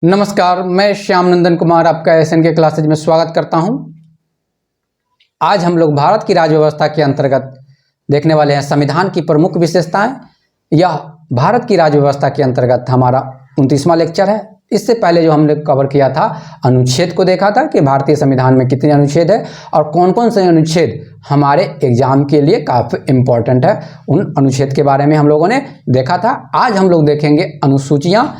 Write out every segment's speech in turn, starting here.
नमस्कार, मैं श्याम नंदन कुमार आपका एसएन के क्लासेज में स्वागत करता हूं। आज हम लोग भारत की राज्य व्यवस्था के अंतर्गत देखने वाले हैं संविधान की प्रमुख विशेषताएं। यह भारत की राज्य व्यवस्था के अंतर्गत हमारा 29वां लेक्चर है। इससे पहले जो हमने कवर किया था अनुच्छेद को देखा था कि भारतीय संविधान में कितने अनुच्छेद है और कौन कौन से अनुच्छेद हमारे एग्जाम के लिए काफ़ी इम्पोर्टेंट है। उन अनुच्छेद के बारे में हम लोगों ने देखा था। आज हम लोग देखेंगे अनुसूचियाँ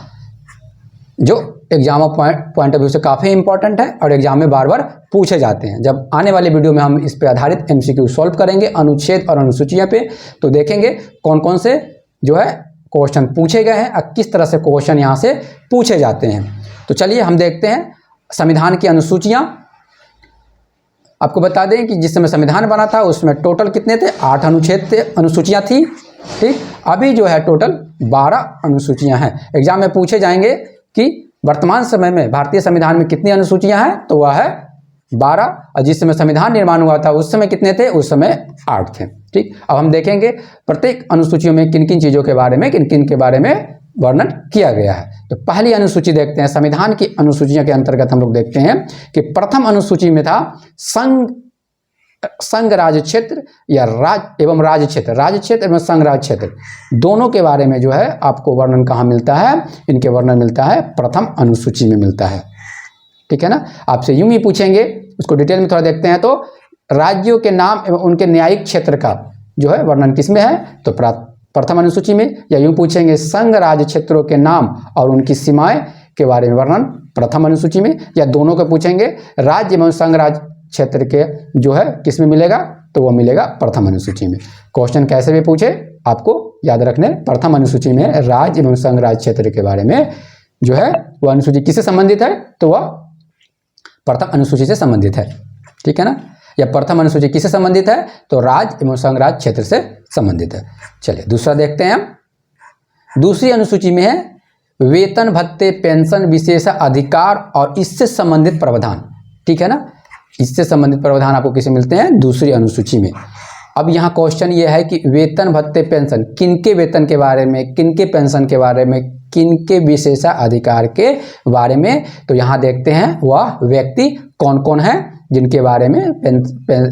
जो एग्जाम पॉइंट ऑफ व्यू से काफ़ी इंपॉर्टेंट है और एग्जाम में बार बार पूछे जाते हैं। जब आने वाले वीडियो में हम इस पे आधारित एमसीक्यू सॉल्व करेंगे अनुच्छेद और अनुसूचियाँ पे, तो देखेंगे कौन कौन से जो है क्वेश्चन पूछे गए हैं और किस तरह से क्वेश्चन यहाँ से पूछे जाते हैं। तो चलिए हम देखते हैं संविधान की अनुसूचियाँ। आपको बता दें कि जिस समय संविधान बना था उसमें टोटल कितने थे, 8 अनुच्छेद थे, अनुसूचियाँ थी। ठीक, अभी जो है टोटल 12 अनुसूचियाँ हैं। एग्जाम में पूछे जाएंगे कि वर्तमान समय में भारतीय संविधान में कितनी अनुसूचियां हैं, तो वह है 12। और जिस समय संविधान निर्माण हुआ था उस समय कितने थे, उस समय 8 थे। ठीक, अब हम देखेंगे प्रत्येक अनुसूचियों में किन किन चीज़ों के बारे में, किन किन के बारे में वर्णन किया गया है। तो पहली अनुसूची देखते हैं। संविधान की अनुसूचियों के अंतर्गत हम लोग देखते हैं कि प्रथम अनुसूची में था संघ राज्य क्षेत्र या राज्य एवं राज्य क्षेत्र, राज्य क्षेत्र एवं संघ राज्य क्षेत्र दोनों के बारे में जो है आपको वर्णन कहाँ मिलता है, इनके वर्णन मिलता है प्रथम अनुसूची में मिलता है। ठीक है ना, आपसे यूं ही पूछेंगे, उसको डिटेल में थोड़ा देखते हैं। तो राज्यों के नाम एवं उनके न्यायिक क्षेत्र का जो है वर्णन किसमें है, तो प्रथम अनुसूची में। या यूं पूछेंगे संघ राज्य क्षेत्रों के नाम और उनकी सीमाएं के बारे में वर्णन प्रथम अनुसूची में। या दोनों को पूछेंगे राज्य एवं संघ राज्य क्षेत्र के जो है किस में मिलेगा, तो वो मिलेगा प्रथम अनुसूची में। क्वेश्चन कैसे भी पूछे आपको याद रखने, प्रथम अनुसूची में राज्य एवं संघ राज्य क्षेत्र के बारे में जो है वह अनुसूची किससे संबंधित है, तो वह प्रथम अनुसूची से संबंधित है। ठीक है ना, या प्रथम अनुसूची किससे संबंधित है, तो राज्य एवं संघ राज्य क्षेत्र से संबंधित है। चलिए दूसरा देखते हैं हम। दूसरी अनुसूची में है वेतन भत्ते पेंशन विशेष अधिकार और इससे संबंधित प्रावधान। ठीक है ना, इससे संबंधित प्रावधान आपको किसे मिलते हैं, दूसरी अनुसूची में। अब यहाँ क्वेश्चन ये है कि वेतन भत्ते पेंशन, किनके वेतन के बारे में, किनके पेंशन के बारे में, किनके विशेषाधिकार के बारे में। तो यहाँ देखते हैं वह व्यक्ति कौन कौन है जिनके बारे में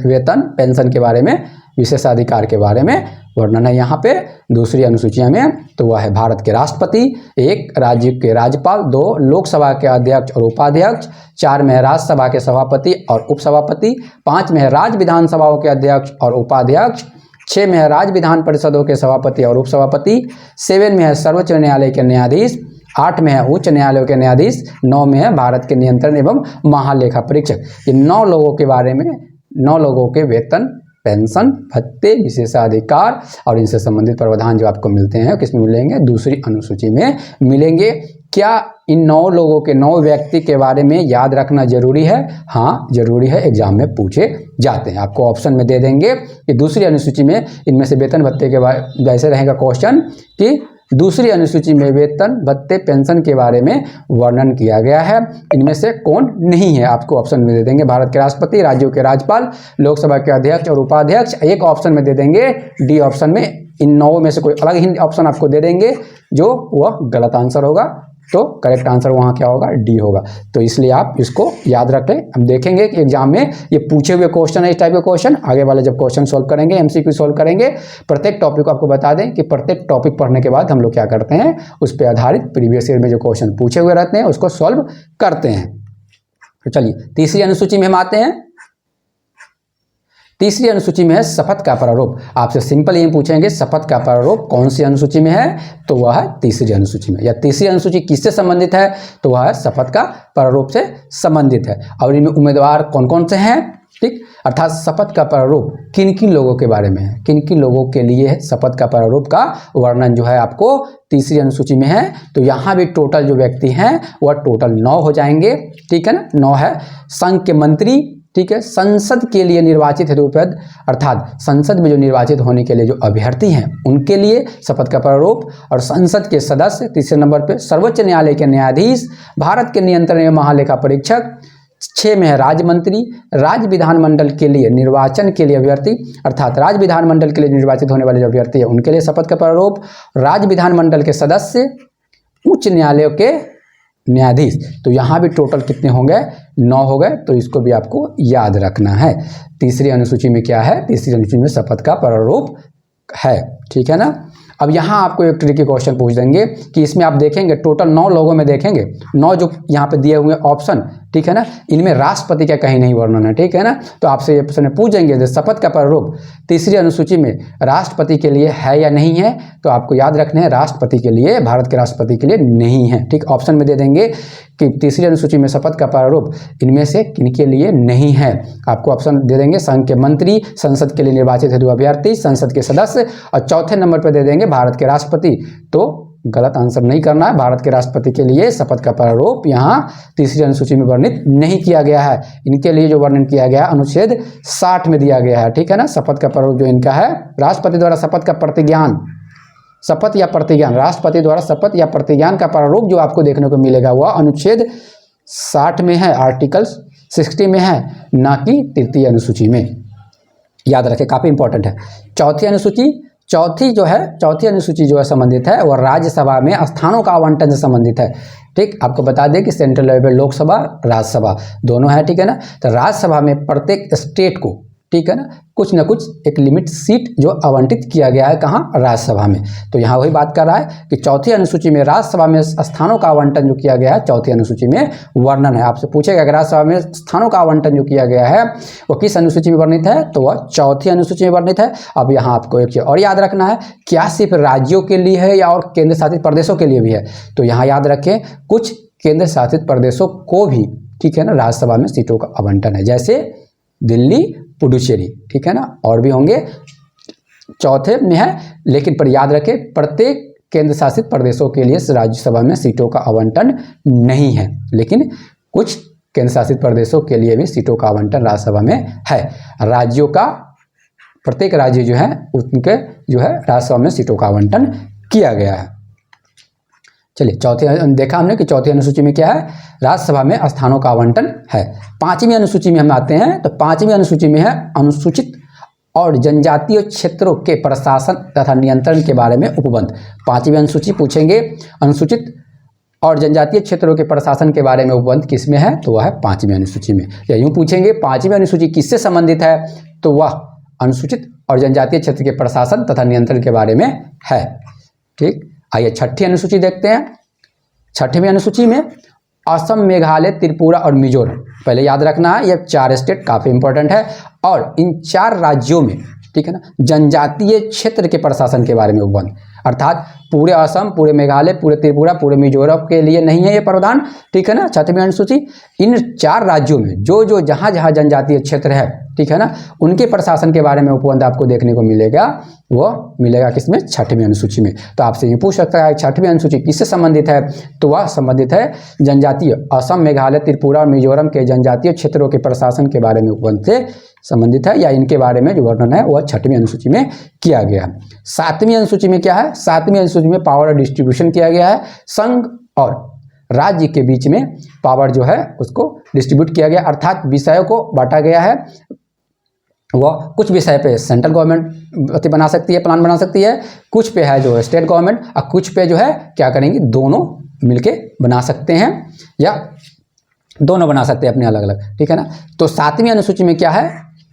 वेतन पेंशन के बारे में, विशेषाधिकार के बारे में वर्णन है यहाँ पे दूसरी अनुसूचिया में। तो वह है भारत के राष्ट्रपति, 1 राज्य के राज्यपाल, 2 लोकसभा के अध्यक्ष और उपाध्यक्ष, 4 में है राज्यसभा के सभापति और उपसभापति, 5 में है राज्य विधानसभाओं के अध्यक्ष और उपाध्यक्ष, 6 में है राज्य विधान परिषदों के सभापति और उपसभापति, 7 में है सर्वोच्च न्यायालय के न्यायाधीश, 8 में है उच्च न्यायालयों के न्यायाधीश, 9 में है भारत के नियंत्रण एवं महालेखा परीक्षक। ये 9 लोगों के बारे में, 9 लोगों के वेतन पेंशन भत्ते विशेषाधिकार और इनसे संबंधित प्रावधान जो आपको मिलते हैं किसमें मिलेंगे, दूसरी अनुसूची में मिलेंगे। क्या इन 9 लोगों के 9 व्यक्ति के बारे में याद रखना जरूरी है? हाँ जरूरी है, एग्जाम में पूछे जाते हैं। आपको ऑप्शन में दे देंगे कि दूसरी अनुसूची में इनमें से वेतन भत्ते के बारे जैसे रहेगा क्वेश्चन कि दूसरी अनुसूची में वेतन भत्ते पेंशन के बारे में वर्णन किया गया है, इनमें से कौन नहीं है, आपको ऑप्शन में दे देंगे भारत के राष्ट्रपति, राज्यों के राज्यपाल, लोकसभा के अध्यक्ष और उपाध्यक्ष। एक ऑप्शन में दे देंगे डी ऑप्शन में, इन 9 में से कोई अलग ही ऑप्शन आपको दे देंगे जो वह गलत आंसर होगा। तो करेक्ट आंसर वहाँ क्या होगा, डी होगा। तो इसलिए आप इसको याद रखें। हम देखेंगे कि एग्जाम में ये पूछे हुए क्वेश्चन है, इस टाइप के क्वेश्चन आगे वाले जब क्वेश्चन सॉल्व करेंगे, एमसीक्यू सॉल्व करेंगे, प्रत्येक टॉपिक को आपको बता दें कि प्रत्येक टॉपिक पढ़ने के बाद हम लोग क्या करते हैं, उस पर आधारित प्रीवियस ईयर में जो क्वेश्चन पूछे हुए रहते हैं उसको सॉल्व करते हैं। तो चलिए तीसरी अनुसूची में हम आते हैं। तीसरी अनुसूची में है शपथ का प्रारूप। आपसे सिंपल ये पूछेंगे शपथ का प्रारूप कौन सी अनुसूची में है, तो वह है तीसरी अनुसूची में। या तीसरी अनुसूची किससे संबंधित है, तो वह है शपथ का प्रारूप से संबंधित है। और इनमें उम्मीदवार कौन कौन से हैं, ठीक, अर्थात शपथ का प्रारूप किन किन लोगों के बारे में है, किन किन लोगों के लिए है शपथ का प्रारूप का वर्णन जो है आपको तीसरी अनुसूची में है। तो यहाँ भी टोटल जो व्यक्ति हैं वह टोटल 9 हो जाएंगे। ठीक है ना, 9 है। संघ के मंत्री, ठीक है, संसद के लिए निर्वाचित हेतु पद, अर्थात संसद में जो निर्वाचित होने के लिए जो अभ्यर्थी हैं उनके लिए शपथ का प्रारूप। और संसद के सदस्य तीसरे नंबर पे, सर्वोच्च न्यायालय के न्यायाधीश, भारत के नियंत्रण एवं महालेखा परीक्षक, 6 में है राज्य मंत्री, राज्य विधानमंडल के लिए निर्वाचन के लिए अभ्यर्थी, अर्थात राज्य विधानमंडल के लिए निर्वाचित होने वाले जो अभ्यर्थी है उनके लिए शपथ का प्रारूप, राज्य विधानमंडल के सदस्य, उच्च न्यायालयों के न्यायाधीश। तो यहाँ भी टोटल कितने होंगे, 9 हो गए। तो इसको भी आपको याद रखना है। तीसरी अनुसूची में क्या है, तीसरी अनुसूची में शपथ का प्रारूप है, ठीक है ना। अब यहाँ आपको एक ट्रिकी क्वेश्चन पूछ देंगे कि इसमें आप देखेंगे टोटल 9 लोगों में देखेंगे 9 जो यहाँ पे दिए हुए ऑप्शन, ठीक है ना, इनमें राष्ट्रपति का कहीं नहीं वर्णन है, ठीक है ना। तो आपसे ये प्रश्न पूछेंगे शपथ का प्रारूप तीसरी अनुसूची में राष्ट्रपति के लिए है या नहीं है, तो आपको याद रखना है राष्ट्रपति के लिए, भारत के राष्ट्रपति के लिए नहीं है, ठीक। ऑप्शन में दे देंगे कि तीसरी अनुसूची में शपथ का प्रारूप इनमें से किनके लिए नहीं है। आपको ऑप्शन दे देंगे संघ के मंत्री, संसद के लिए निर्वाचित हेतु अभ्यर्थी, संसद के सदस्य, और चौथे नंबर पर दे देंगे भारत के राष्ट्रपति। तो गलत आंसर नहीं करना है, भारत के राष्ट्रपति के लिए शपथ का प्रारूप यहाँ तीसरी अनुसूची में वर्णित नहीं किया गया है। इनके लिए जो वर्णन किया गया है अनुच्छेद 60 में दिया गया है, ठीक है ना। शपथ का प्रारूप जो इनका है, राष्ट्रपति द्वारा शपथ का प्रतिज्ञान, शपथ या प्रतिज्ञान, राष्ट्रपति द्वारा शपथ या प्रतिज्ञान का प्रारूप जो आपको देखने को मिलेगा वह अनुच्छेद 60 में है, आर्टिकल 60 में है, ना कि तृतीय अनुसूची में। याद रखें, काफ़ी इंपॉर्टेंट है। चौथी अनुसूची जो है संबंधित है वह राज्यसभा में स्थानों का आवंटन से संबंधित है, ठीक। आपको बता दें कि सेंट्रल लेवल पे लोकसभा, राज्यसभा दोनों है, ठीक है ना। तो राज्यसभा में प्रत्येक स्टेट को, ठीक है ना, कुछ ना कुछ एक लिमिट सीट जो आवंटित किया गया है, कहाँ, राज्यसभा में। तो यहाँ वही बात कर रहा है कि चौथी अनुसूची में राज्यसभा में स्थानों का आवंटन जो किया गया है चौथी अनुसूची में वर्णन है। आपसे पूछेगा कि राज्यसभा में स्थानों का आवंटन जो किया गया है वो किस अनुसूची में वर्णित है, तो वह चौथी अनुसूची में वर्णित है। अब यहाँ आपको एक चीज और याद रखना है, क्या सिर्फ राज्यों के लिए है या और केंद्र शासित प्रदेशों के लिए भी है। तो यहाँ याद रखें कुछ केंद्र शासित प्रदेशों को भी, ठीक है ना, राज्यसभा में सीटों का आवंटन है, जैसे दिल्ली, पुडुचेरी, ठीक है ना, और भी होंगे, चौथे में है। लेकिन पर याद रखें प्रत्येक केंद्र शासित प्रदेशों के लिए राज्यसभा में सीटों का आवंटन नहीं है, लेकिन कुछ केंद्र शासित प्रदेशों के लिए भी सीटों का आवंटन राज्यसभा में है। राज्यों का, प्रत्येक राज्य जो है उनके जो है राज्यसभा में सीटों का आवंटन किया गया है। चलिए, चौथी देखा हमने कि चौथी अनुसूची में क्या है, राज्यसभा में स्थानों का आवंटन है। पांचवी अनुसूची में हम आते हैं, तो पांचवी अनुसूची में है अनुसूचित और जनजातीय क्षेत्रों के प्रशासन तथा नियंत्रण के बारे में उपबंध। पांचवी अनुसूची पूछेंगे अनुसूचित और जनजातीय क्षेत्रों के प्रशासन के बारे में उपबंध किस में है, तो वह है पांचवी अनुसूची में। या यूँ पूछेंगे पांचवी अनुसूची किससे संबंधित है, तो वह अनुसूचित और जनजातीय क्षेत्र के प्रशासन तथा नियंत्रण के बारे में है, ठीक। आइए छठी अनुसूची देखते हैं। छठवीं अनुसूची में असम, मेघालय, त्रिपुरा और मिजोरम, पहले याद रखना है ये 4 स्टेट काफ़ी इंपॉर्टेंट है। और इन 4 राज्यों में, ठीक है ना, जनजातीय क्षेत्र के प्रशासन के बारे में उपबंध, अर्थात पूरे असम, पूरे मेघालय, पूरे त्रिपुरा, पूरे मिजोरम के लिए नहीं है ये प्रावधान, ठीक है ना। छठवीं अनुसूची इन 4 राज्यों में जो जहाँ जनजातीय क्षेत्र है, ठीक है ना, उनके प्रशासन के बारे में उपबंध आपको देखने को मिलेगा, वो मिलेगा किसमें, छठवीं अनुसूची में। तो आपसे ये पूछ सकता है छठवीं अनुसूची किससे संबंधित है, तो वह संबंधित है जनजातीय असम, मेघालय, त्रिपुरा और मिजोरम के जनजातीय क्षेत्रों के प्रशासन के बारे में उपबंध से संबंधित है, या इनके बारे में जो वर्णन है वह छठवीं अनुसूची में किया गया है। सातवीं अनुसूची में क्या है, सातवीं अनुसूची में पावर डिस्ट्रीब्यूशन किया गया है। संघ और राज्य के बीच में पावर जो है उसको डिस्ट्रीब्यूट किया गया, अर्थात विषयों को बांटा गया है। वह कुछ विषय पे सेंट्रल गवर्नमेंट बना सकती है, प्लान बना सकती है, कुछ पे है जो है स्टेट गवर्नमेंट, और कुछ पे जो है क्या करेंगे, दोनों मिलके बना सकते हैं, या दोनों बना सकते हैं अपने अलग अलग, ठीक है ना। तो सातवीं अनुसूची में क्या है,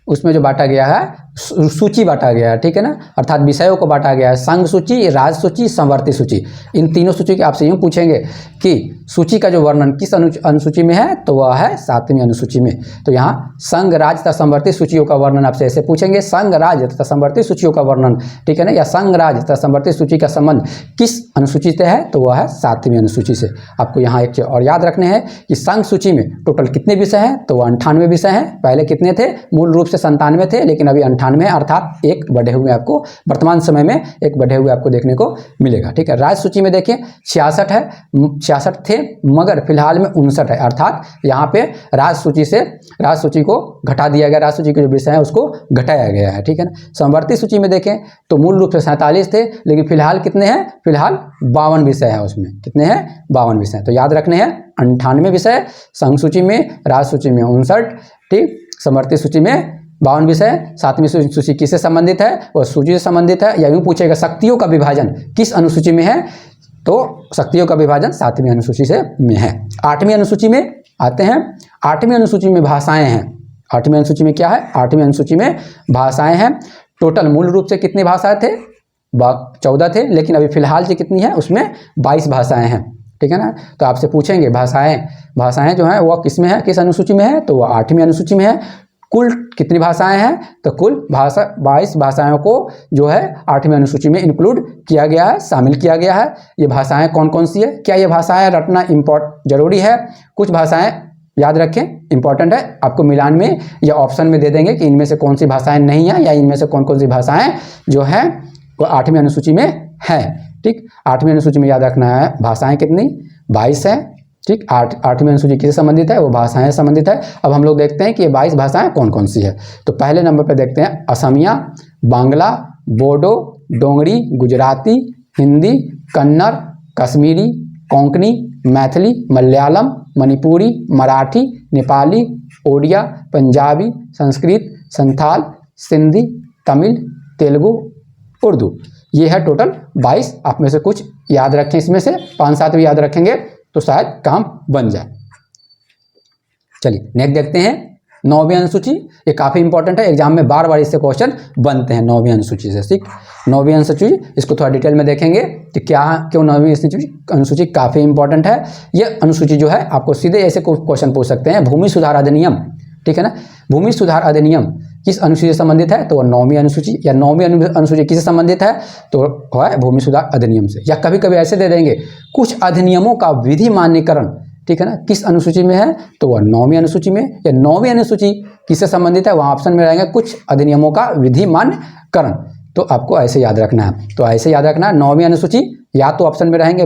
उसमें जो बांटा गया है सूची बांटा गया है, ठीक है ना, अर्थात विषयों को बांटा गया है। संघ सूची, राज्य सूची, समवर्ती सूची, इन तीनों सूची के आपसे यूँ पूछेंगे कि सूची का जो वर्णन किस अनुसूची में है, तो वह है सातवीं अनुसूची में। तो यहाँ संघ, राज्य तथा समवर्ती सूचियों का वर्णन आपसे ऐसे पूछेंगे, संघ, राज्य तथा समवर्ती सूचियों का वर्णन, ठीक है ना, या संघ, राज्य तथा समवर्ती सूची का संबंध किस अनुसूची से है, तो वह है सातवीं अनुसूची से। आपको यहाँ एक चीज और याद रखने हैं कि संघ सूची में टोटल कितने विषय हैं, तो वह 98 विषय हैं। पहले कितने थे, मूल रूप से 97 थे, लेकिन अभी 98, अर्थात एक बढ़े हुए आपको वर्तमान समय में एक बढ़े हुए आपको देखने को मिलेगा, ठीक है। राज्य सूची में देखिए 66 है, 66 थे, मगर फिलहाल में 59 है, अर्थात यहाँ पे राज्य सूची को घटा दिया गया, राज्य सूची के जो विषय है उसको घटाया गया है, ठीक है ना। समवर्ती सूची में देखें तो मूल रूप से 47 थे, लेकिन फिलहाल कितने हैं, फिलहाल 52 विषय है, उसमें कितने हैं, 52 विषय। तो याद रखने हैं 98 विषय संघ सूची में, राज्य सूची में 59, ठीक, समवर्ती सूची में 52 विषय। सातवीं सूची किससे संबंधित है, वह सूची से संबंधित है। या यूँ पूछेगा शक्तियों का विभाजन किस अनुसूची में है, तो शक्तियों का विभाजन 7वीं अनुसूची से में है। 8वीं अनुसूची में आते हैं। 8वीं अनुसूची में भाषाएं हैं। 8वीं अनुसूची में क्या है? 8वीं अनुसूची में भाषाएं हैं। टोटल मूल रूप से कितनी भाषाएं थे? 14 थे, लेकिन अभी फिलहाल से कितनी है? उसमें 22 भाषाएं हैं। ठीक है ना। तो आपसे पूछेंगे भाषाएं जो है वह किस में है, किस अनुसूची में है? तो वह 8वीं अनुसूची में है। कुल कितनी भाषाएं हैं? तो कुल 22 भाषाओं को जो है 8वीं अनुसूची में इंक्लूड किया गया है, शामिल किया गया है। ये भाषाएं कौन कौन सी है? क्या ये भाषाएं रटना जरूरी है? कुछ भाषाएं याद रखें, इंपॉर्टेंट है। आपको मिलान में या ऑप्शन में दे देंगे कि इनमें से कौन सी भाषाएं नहीं है या इनमें से कौन कौन सी भाषाएं जो है वो 8वीं अनुसूची में है। ठीक, 8वीं अनुसूची में याद रखना है भाषाएं कितनी? 22 है। ठीक, 8वीं अनुसूची किससे संबंधित है? वो भाषाएं संबंधित है। अब हम लोग देखते हैं कि ये 22 भाषाएं कौन कौन सी है। तो पहले नंबर पर देखते हैं असमिया, बांग्ला, बोडो, डोंगरी, गुजराती, हिंदी, कन्नड़, कश्मीरी, कोंकणी, मैथिली, मलयालम, मणिपुरी, मराठी, नेपाली, ओडिया, पंजाबी, संस्कृत, संथाल, सिंधी, तमिल, तेलुगु, उर्दू। ये है टोटल 22। आप में से कुछ याद रखें, इसमें से 5-7 भी याद रखेंगे तो शायद काम बन जाए। चलिए नेक्स्ट देखते हैं 9वीं अनुसूची। ये काफ़ी इंपॉर्टेंट है, एग्जाम में बार बार इससे क्वेश्चन बनते हैं 9वीं अनुसूची से। ठीक, 9वीं अनुसूची, इसको थोड़ा डिटेल में देखेंगे कि क्यों 9वीं अनुसूची काफ़ी इंपॉर्टेंट है। ये अनुसूची जो है आपको सीधे ऐसे क्वेश्चन पूछ सकते हैं, भूमि सुधार अधिनियम। ठीक है ना, भूमि सुधार अधिनियम किस अनुसूची से संबंधित है? तो 9वीं अनुसूची। या 9वीं अनुसूची किससे संबंधित है? तो है भूमि सुधार अधिनियम से। या कभी कभी ऐसे दे देंगे कुछ अधिनियमों का विधि मान्यकरण। ठीक है ना, किस अनुसूची में है? तो वह 9वीं अनुसूची में। या 9वीं अनुसूची किससे संबंधित है? वहाँ ऑप्शन में रहेंगे कुछ अधिनियमों का विधि मान्यकरण। तो आपको ऐसे याद रखना है। तो ऐसे याद रखना है 9वीं अनुसूची या तो ऑप्शन में रहेंगे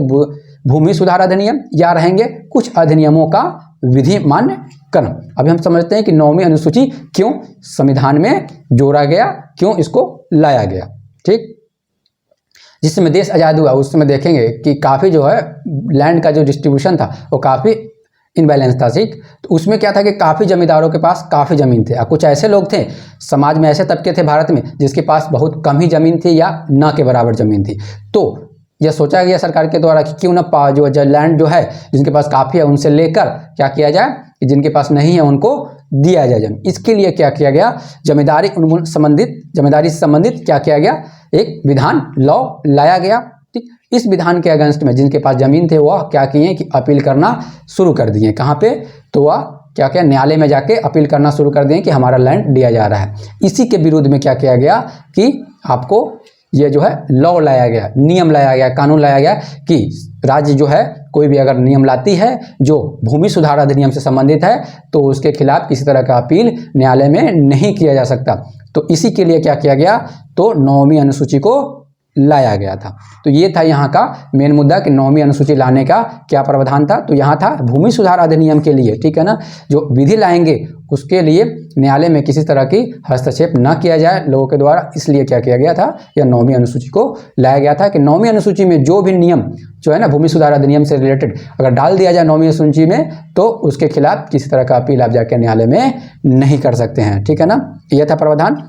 भूमि सुधार अधिनियम या रहेंगे कुछ अधिनियमों का विधि मान्यकरण। अभी हम समझते हैं कि 9वीं अनुसूची क्यों संविधान में जोड़ा गया, क्यों इसको लाया गया। ठीक, जिस समय देश आज़ाद हुआ उस समय देखेंगे कि काफ़ी जो है लैंड का जो डिस्ट्रीब्यूशन था वो काफ़ी इनबैलेंस था। ठीक, तो उसमें क्या था कि काफ़ी जमींदारों के पास काफ़ी ज़मीन थे। कुछ ऐसे लोग थे समाज में, ऐसे तबके थे भारत में जिसके पास बहुत कम ही ज़मीन थी या ना के बराबर ज़मीन थी। तो यह सोचा गया सरकार के द्वारा कि क्यों ना जो लैंड जो है जिनके पास काफ़ी है उनसे लेकर क्या किया जाए कि जिनके पास नहीं है उनको दिया जाए जमीन। इसके लिए क्या किया गया? जमींदारी से संबंधित क्या किया गया? एक विधान, लॉ लाया गया। ठीक, इस विधान के अगेंस्ट में जिनके पास जमीन थे वह क्या किए कि अपील करना शुरू कर दिए। कहाँ पे? तो वह क्या किया? न्यायालय में जाके अपील करना शुरू कर दिए कि हमारा लैंड दिया जा रहा है। इसी के विरुद्ध में क्या किया गया कि आपको ये जो है लॉ लाया गया, नियम लाया गया, कानून लाया गया कि राज्य जो है कोई भी अगर नियम लाती है जो भूमि सुधार अधिनियम से संबंधित है तो उसके खिलाफ किसी तरह का अपील न्यायालय में नहीं किया जा सकता। तो इसी के लिए क्या किया गया? तो 9वीं अनुसूची को लाया गया था। तो ये था यहाँ का मेन मुद्दा कि 9वीं अनुसूची लाने का क्या प्रावधान था। तो यहाँ था भूमि सुधार अधिनियम के लिए, ठीक है ना, जो विधि लाएंगे उसके लिए न्यायालय में किसी तरह की हस्तक्षेप न किया जाए लोगों के द्वारा, इसलिए क्या किया गया था? यह 9वीं अनुसूची को लाया गया था कि 9वीं अनुसूची में जो भी नियम जो है ना भूमि सुधार अधिनियम से रिलेटेड अगर डाल दिया जाए 9वीं अनुसूची में तो उसके खिलाफ किसी तरह का अपील आप जाकर न्यायालय में नहीं कर सकते हैं। ठीक है ना, यह था प्रावधान।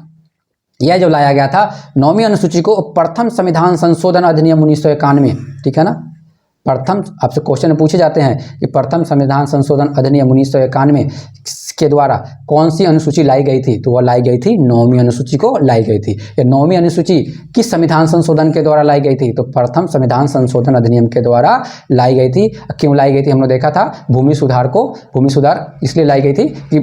यह जो लाया गया था 9वीं अनुसूची को प्रथम संविधान संशोधन अधिनियम 1991। ठीक है ना, प्रथम आपसे क्वेश्चन पूछे जाते हैं कि प्रथम संविधान संशोधन अधिनियम 1991 के द्वारा कौन सी अनुसूची लाई गई थी? तो वह लाई गई थी 9वीं अनुसूची को लाई गई थी। ये 9वीं अनुसूची किस संविधान संशोधन के द्वारा लाई गई थी? तो प्रथम संविधान संशोधन अधिनियम के द्वारा लाई गई थी। क्यों लाई गई थी? हमने देखा था भूमि सुधार इसलिए लाई गई थी कि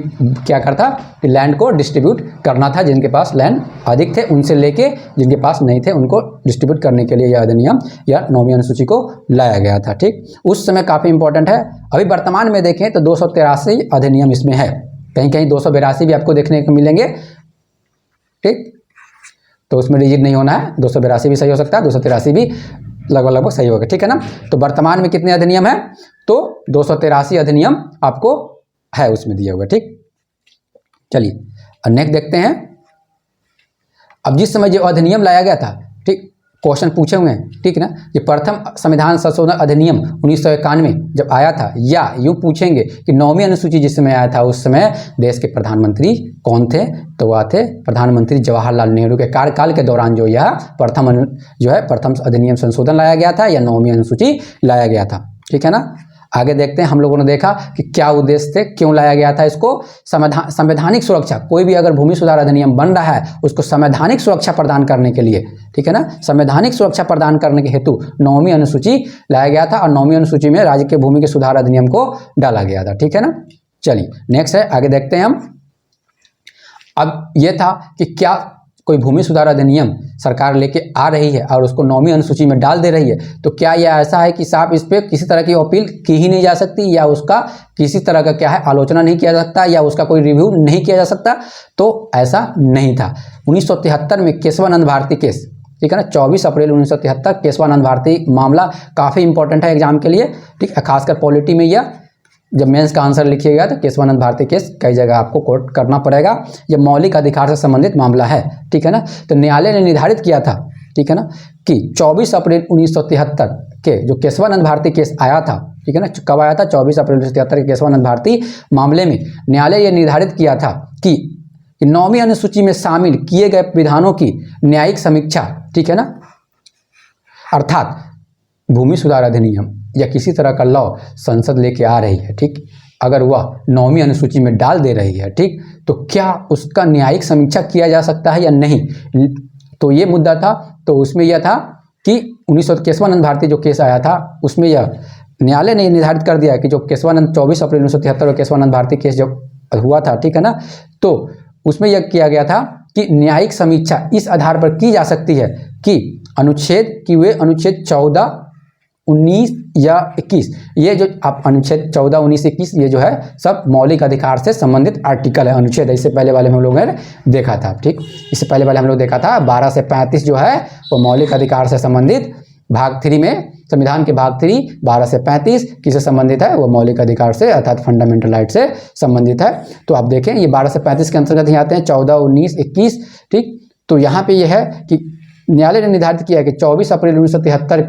क्या करता कि लैंड को डिस्ट्रीब्यूट करना था, जिनके पास लैंड अधिक थे उनसे लेके जिनके पास नहीं थे उनको डिस्ट्रीब्यूट करने के लिए यह अधिनियम या 9वीं अनुसूची को लाया गया था। ठीक, उस समय काफ़ी इंपॉर्टेंट है। अभी वर्तमान में देखें तो 283 अधिनियम इसमें है, कहीं कहीं 282 भी आपको देखने को मिलेंगे। ठीक, तो उसमें डिजिट नहीं होना है, 282 भी सही हो सकता है, 283 भी लगभग सही होगा। ठीक है ना, तो वर्तमान में कितने अधिनियम है? तो 283 अधिनियम आपको है उसमें दिया हुआ। ठीक, चलिए अब नेक्स्ट देखते हैं। अब जिस समय जो अधिनियम लाया गया था, ठीक, क्वेश्चन पूछे हुए हैं, ठीक है ना। ये प्रथम संविधान संशोधन अधिनियम 1991 जब आया था, या यूं पूछेंगे कि 9वीं अनुसूची जिस समय आया था उस समय देश के प्रधानमंत्री कौन थे, तो वह थे प्रधानमंत्री जवाहरलाल नेहरू के कार्यकाल के दौरान जो यह प्रथम अधिनियम संशोधन लाया गया था या 9वीं अनुसूची लाया गया था, ठीक है ना। आगे देखते हैं, हम लोगों ने देखा कि क्या उद्देश्य थे, क्यों लाया गया था इसको। संवैधानिक सुरक्षा, कोई भी अगर भूमि सुधार अधिनियम बन रहा है उसको संवैधानिक सुरक्षा प्रदान करने के लिए, ठीक है ना, संवैधानिक सुरक्षा प्रदान करने के हेतु 9वीं अनुसूची लाया गया था और 9वीं अनुसूची में राज्य के भूमि के सुधार अधिनियम को डाला गया था, ठीक है ना। चलिए नेक्स्ट है, आगे देखते हैं हम। अब यह था कि क्या कोई भूमि सुधार अधिनियम सरकार लेके आ रही है और उसको 9वीं अनुसूची में डाल दे रही है, तो क्या यह ऐसा है कि साफ इस पर किसी तरह की अपील की ही नहीं जा सकती, या उसका किसी तरह का क्या है आलोचना नहीं किया जा सकता, या उसका कोई रिव्यू नहीं किया जा सकता? तो ऐसा नहीं था। 1973 में केशवानंद भारती केस, ठीक है ना, 24 अप्रैल 1973 केशवानंद भारती मामला काफ़ी इंपॉर्टेंट है एग्जाम के लिए, ठीक है, खासकर पॉलिटी में। यह जब मेंस का आंसर लिखिएगा तो केशवानंद भारती केस कई जगह आपको कोट करना पड़ेगा। यह मौलिक अधिकार से संबंधित मामला है, ठीक है ना। तो न्यायालय ने निर्धारित किया था, ठीक है ना, कि 24 अप्रैल 1973 के जो केशवानंद भारती केस आया था, ठीक है ना, कब आया था? 24 अप्रैल 1973 के केशवानंद भारती मामले में न्यायालय यह निर्धारित किया था कि 9वीं अनुसूची में शामिल किए गए विधानों की न्यायिक समीक्षा, ठीक है ना, अर्थात भूमि सुधार अधिनियम या किसी तरह का लॉ संसद लेके आ रही है, ठीक, अगर वह 9वीं अनुसूची में डाल दे रही है, ठीक, तो क्या उसका न्यायिक समीक्षा किया जा सकता है या नहीं? तो ये मुद्दा था। तो उसमें यह था कि केशवानंद भारती जो केस आया था उसमें यह न्यायालय ने निर्धारित कर दिया कि जो केशवानंद 24 अप्रैल 1973 केशवानंद भारती केस जब हुआ था, ठीक है ना, तो उसमें यह किया गया था कि न्यायिक समीक्षा इस आधार पर की जा सकती है कि अनुच्छेद 14, 19 या 21, ये जो आप अनुच्छेद 14, 19, 21 ये जो है सब मौलिक अधिकार से संबंधित आर्टिकल है, अनुच्छेद। इससे पहले वाले में हम लोगों ने देखा था, ठीक, इससे पहले वाले हम लोग देखा था 12 से 35 जो है वो मौलिक अधिकार से संबंधित, भाग 3 में संविधान के भाग 3 12 से 35 किससे संबंधित है? वो मौलिक अधिकार से अर्थात फंडामेंटल राइट से संबंधित है। तो आप देखें ये 12 से 35 के अंतर्गत ही आते हैं, 14, 19, 21, ठीक। तो यहाँ पे यह है कि न्यायालय ने निर्धारित किया कि 24 अप्रैल 1973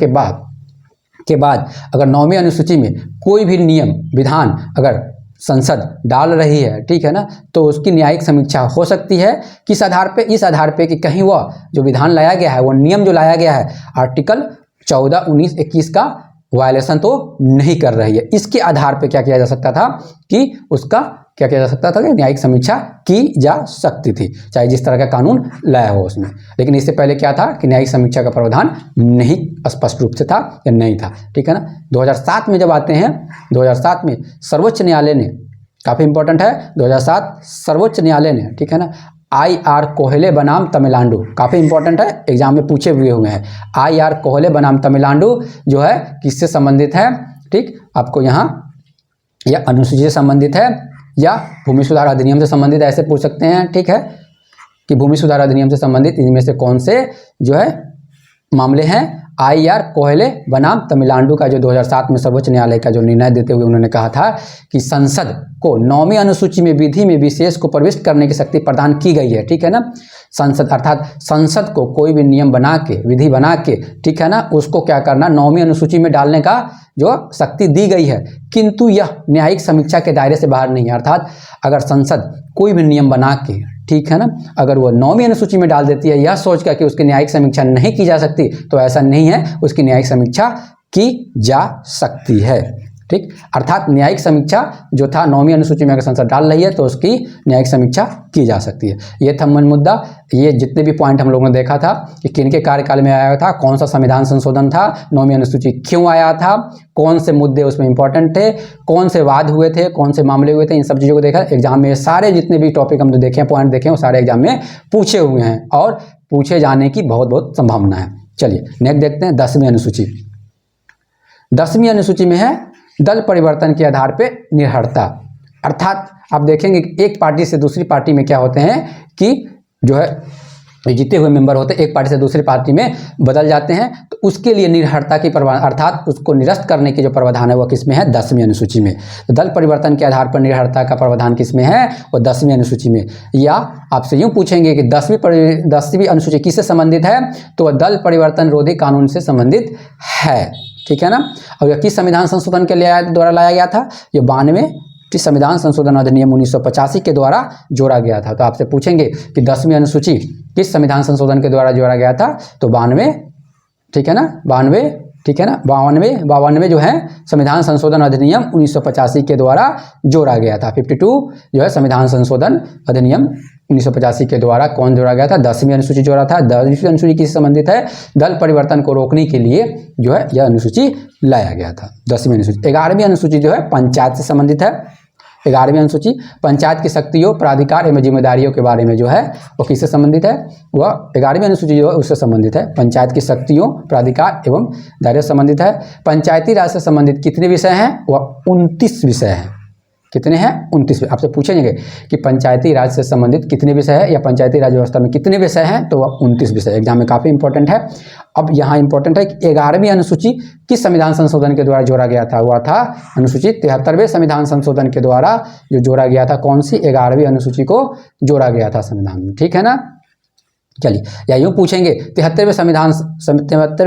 के बाद अगर 9वीं अनुसूची में कोई भी नियम विधान अगर संसद डाल रही है, ठीक है ना, तो उसकी न्यायिक समीक्षा हो सकती है। किस आधार पे? इस आधार पे कि कहीं वह जो विधान लाया गया है, वो नियम जो लाया गया है आर्टिकल 14, 19, 21 का वायलेशन तो नहीं कर रही है। इसके आधार पे क्या किया जा सकता था कि उसका क्या किया जा सकता था कि न्यायिक समीक्षा की जा सकती थी, चाहे जिस तरह का कानून लाया हो उसमें। लेकिन इससे पहले क्या था कि न्यायिक समीक्षा का प्रावधान नहीं स्पष्ट रूप से था या नहीं था, ठीक है ना। 2007 में जब आते हैं, 2007 में सर्वोच्च न्यायालय ने, काफ़ी इंपॉर्टेंट है, 2007 सर्वोच्च न्यायालय ने, ठीक है ना, I.R. कोहले बनाम तमिलनाडु, काफ़ी इंपॉर्टेंट है, एग्जाम में पूछे हुए हैं। I.R. कोहले बनाम तमिलनाडु जो है किससे संबंधित है? ठीक, आपको यहाँ या अनुसूची से संबंधित है या भूमि सुधार अधिनियम से संबंधित, ऐसे पूछ सकते हैं, ठीक है, कि भूमि सुधार अधिनियम से संबंधित इनमें से कौन से जो है मामले हैं। I.R. कोहले बनाम तमिलनाडु का जो 2007 में सर्वोच्च न्यायालय का जो निर्णय देते हुए उन्होंने कहा था कि संसद को 9वीं अनुसूची में विधि में विशेष को प्रविष्ट करने की शक्ति प्रदान की गई है, ठीक है ना। संसद अर्थात संसद को कोई भी नियम बना के, विधि बना के, ठीक है ना, उसको क्या करना, 9वीं अनुसूची में डालने का जो शक्ति दी गई है, किंतु यह न्यायिक समीक्षा के दायरे से बाहर नहीं है। अर्थात अगर संसद कोई भी नियम बना के, ठीक है ना, अगर वो 9वीं अनुसूची में डाल देती है यह सोचकर कि उसकी न्यायिक समीक्षा नहीं की जा सकती, तो ऐसा नहीं है, उसकी न्यायिक समीक्षा की जा सकती है, ठीक। अर्थात न्यायिक समीक्षा जो था 9वीं अनुसूची में अगर संसद डाल रही है तो उसकी न्यायिक समीक्षा की जा सकती है। ये था मूल मुद्दा। ये जितने भी पॉइंट हम लोगों ने देखा था कि किनके कार्यकाल में आया था, कौन सा संविधान संशोधन था, 9वीं अनुसूची क्यों आया था, कौन से मुद्दे उसमें इंपॉर्टेंट थे, कौन से वाद हुए थे, कौन से मामले हुए थे, इन सब चीज़ों को देखा। एग्जाम में सारे जितने भी टॉपिक हम देखे, पॉइंट देखे, वो सारे एग्जाम में पूछे हुए हैं और पूछे जाने की बहुत बहुत संभावना है। चलिए नेक्स्ट देखते हैं 10वीं अनुसूची। 10वीं अनुसूची में है दल परिवर्तन के आधार पे निर्भरता। अर्थात आप देखेंगे कि एक पार्टी से दूसरी पार्टी में क्या होते हैं कि जो है जीते हुए मेंबर होते एक पार्टी से दूसरी पार्टी में बदल जाते हैं, तो उसके लिए निरर्हता की प्रावधान अर्थात उसको निरस्त करने की जो प्रावधान है वह किसमें है? 10वीं अनुसूची में। तो दल परिवर्तन के आधार पर निरर्हता का प्रावधान किसमें है? वो 10वीं अनुसूची में। या आपसे यूँ पूछेंगे कि 10वीं अनुसूची किससे संबंधित है? तो वह दल परिवर्तन रोधी कानून से संबंधित है, ठीक है ना। और यह किस संविधान संशोधन के द्वारा लाया गया था? ये 92 संविधान संशोधन अधिनियम 1985 के द्वारा जोड़ा गया था। तो आपसे पूछेंगे कि 10वीं अनुसूची किस संविधान संशोधन के द्वारा जोड़ा गया था? तो 92, ठीक है ना, 92, ठीक है ना, 92 जो है संविधान संशोधन अधिनियम 1985 के द्वारा जोड़ा गया था। 52 जो है संविधान संशोधन अधिनियम 1985 के द्वारा कौन जोड़ा गया था? 10वीं अनुसूची जोड़ा था। 10वीं अनुसूची किससे संबंधित है? दल परिवर्तन को रोकने के लिए जो है यह अनुसूची लाया गया था, 10वीं अनुसूची। 11वीं अनुसूची जो है पंचायत से संबंधित है। 11वीं अनुसूची पंचायत की शक्तियों, प्राधिकार एवं जिम्मेदारियों के बारे में जो है वो किससे संबंधित है? वह 11वीं अनुसूची जो है उससे संबंधित है। पंचायत की शक्तियों, प्राधिकार एवं दायरे से संबंधित है। पंचायती राज से संबंधित कितने विषय हैं? वह 29 विषय हैं। कितने हैं? 29। आपसे पूछेंगे कि पंचायती राज से संबंधित कितने विषय है या पंचायती राज व्यवस्था में कितने विषय हैं? तो वह 29 विषय एग्जाम में काफ़ी इंपॉर्टेंट है। अब यहाँ इंपॉर्टेंट है कि 11वीं अनुसूची किस संविधान संशोधन के द्वारा जोड़ा गया था? वह था अनुसूची 73वें संविधान संशोधन के द्वारा जो जोड़ा गया था। कौन सी? 11वीं अनुसूची को जोड़ा गया था संविधान में, ठीक है ना। चलिए, या यूँ पूछेंगे 73वें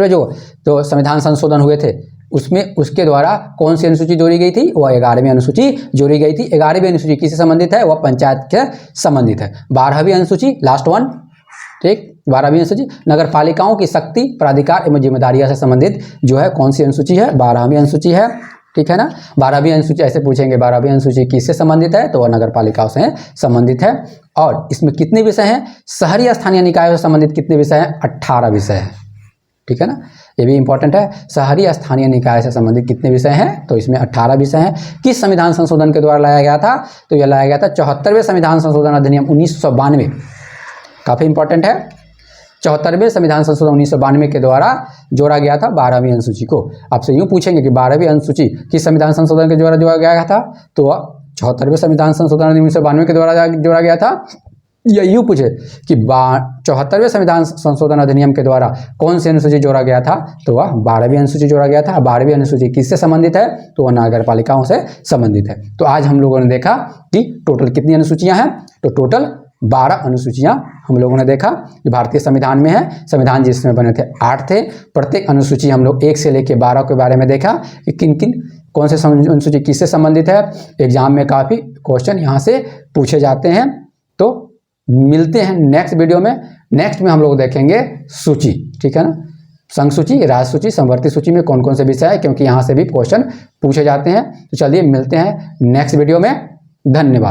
जो संविधान संशोधन हुए थे उसमें उसके द्वारा कौन सी अनुसूची जोड़ी गई थी? वह 11वीं अनुसूची जोड़ी गई थी। 11वीं अनुसूची किससे संबंधित है? वह पंचायत के संबंधित है। 12वीं अनुसूची लास्ट वन, ठीक, 12वीं अनुसूची नगर पालिकाओं की शक्ति, प्राधिकार एवं जिम्मेदारियां से संबंधित जो है कौन सी अनुसूची है? 12वीं अनुसूची है, ठीक है ना। 12वीं अनुसूची ऐसे पूछेंगे 12वीं अनुसूची किससे संबंधित है? तो वह नगर पालिकाओं से संबंधित है। और इसमें कितने विषय हैं? शहरी स्थानीय निकायों से संबंधित कितने विषय हैं? 18 विषय है, ठीक है ना। ये भी इंपॉर्टेंट है। शहरी स्थानीय निकाय से संबंधित कितने विषय हैं? तो इसमें 18 विषय हैं। किस संविधान संशोधन के द्वारा लाया गया था? तो यह लाया गया था 74वें संविधान संशोधन अधिनियम 1992। काफ़ी इंपॉर्टेंट है। 74वें संविधान संशोधन 1992 के द्वारा जोड़ा गया था 12वीं अनुसूची को। आपसे यूँ पूछेंगे कि 12वीं अनुसूची किस संविधान संशोधन के द्वारा जोड़ा गया था? तो वह 74वें संविधान संशोधन अधिनियम 1992 के द्वारा जोड़ा गया था। या यूँ पूछे कि 74वें संविधान संशोधन अधिनियम के द्वारा कौन सी अनुसूची जोड़ा गया था? तो वह 12वीं अनुसूची जोड़ा गया था। 12वीं अनुसूची किससे संबंधित है? तो वह नगर पालिकाओं से संबंधित है। तो आज हम लोगों ने देखा कि टोटल कितनी अनुसूचियां हैं? तो टोटल 12 अनुसूचियां हम लोगों ने देखा जो भारतीय संविधान में है। संविधान जिसमें बने थे 8 थे। प्रत्येक अनुसूची हम लोग 1 से लेकर 12 के बारे में देखा कि किन किन कौन से अनुसूची किससे संबंधित है। एग्जाम में काफ़ी क्वेश्चन यहाँ से पूछे जाते हैं। तो मिलते हैं नेक्स्ट वीडियो में। नेक्स्ट में हम लोग देखेंगे सूची, ठीक है ना, संघ सूची, राज्य सूची, समवर्ती सूची में कौन कौन से विषय है, क्योंकि यहाँ से भी क्वेश्चन पूछे जाते हैं। तो चलिए मिलते हैं नेक्स्ट वीडियो में। धन्यवाद।